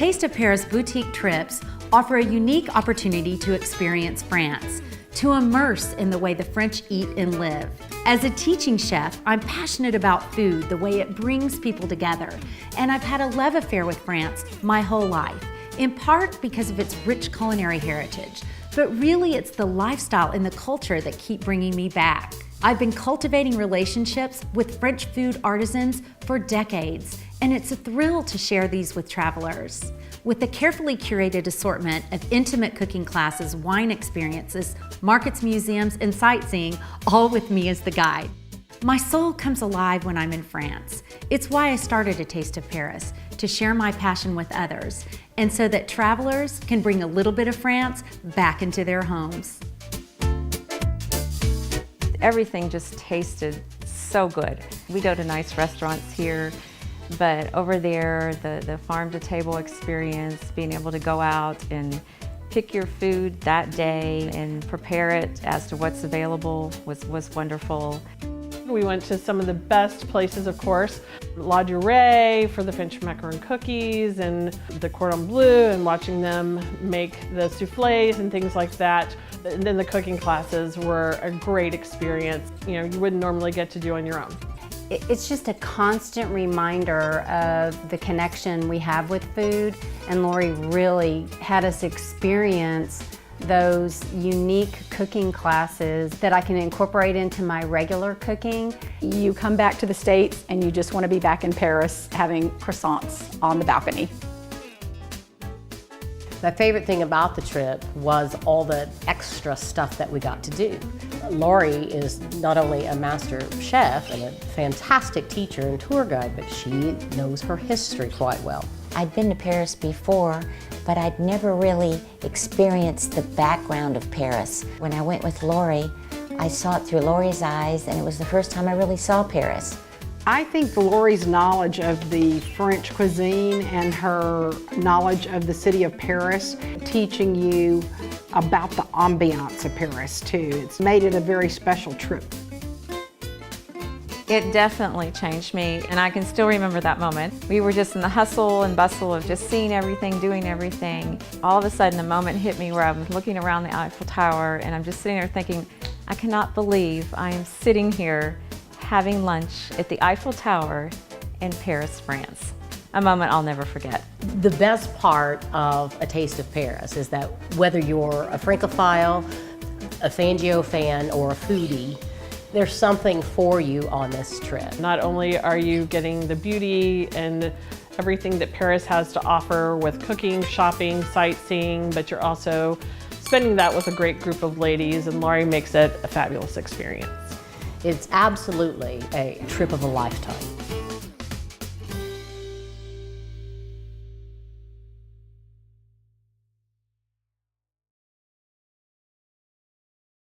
Taste of Paris boutique trips offer a unique opportunity to experience France, to immerse in the way the French eat and live. As a teaching chef, I'm passionate about food, the way it brings people together, and I've had a love affair with France my whole life, in part because of its rich culinary heritage, but really it's the lifestyle and the culture that keep bringing me back. I've been cultivating relationships with French food artisans for decades, and it's a thrill to share these with travelers. With a carefully curated assortment of intimate cooking classes, wine experiences, markets, museums, and sightseeing, all with me as the guide. My soul comes alive when I'm in France. It's why I started A Taste of Paris, to share my passion with others, and so that travelers can bring a little bit of France back into their homes. Everything just tasted so good. We go to nice restaurants here, but over there, the farm-to-table experience, being able to go out and pick your food that day and prepare it as to what's available was wonderful. We went to some of the best places, of course. La Durée for the French macaron cookies and the cordon bleu, and watching them make the soufflés and things like that. And then the cooking classes were a great experience. You know, you wouldn't normally get to do on your own. It's just a constant reminder of the connection we have with food, and Lori really had us experience those unique cooking classes that I can incorporate into my regular cooking. You come back to the States and you just want to be back in Paris having croissants on the balcony. My favorite thing about the trip was all the extra stuff that we got to do. Lori is not only a master chef and a fantastic teacher and tour guide, but she knows her history quite well. I'd been to Paris before, but I'd never really experienced the background of Paris. When I went with Lori, I saw it through Lori's eyes, and it was the first time I really saw Paris. I think Lori's knowledge of the French cuisine and her knowledge of the city of Paris, teaching you about the ambiance of Paris too. It's made it a very special trip. It definitely changed me, and I can still remember that moment. We were just in the hustle and bustle of just seeing everything, doing everything. All of a sudden, a moment hit me where I was looking around the Eiffel Tower, and I'm just sitting there thinking, I cannot believe I am sitting here having lunch at the Eiffel Tower in Paris, France. A moment I'll never forget. The best part of A Taste of Paris is that whether you're a Francophile, a Fangio fan, or a foodie, there's something for you on this trip. Not only are you getting the beauty and everything that Paris has to offer with cooking, shopping, sightseeing, but you're also spending that with a great group of ladies, and Lori makes it a fabulous experience. It's absolutely a trip of a lifetime.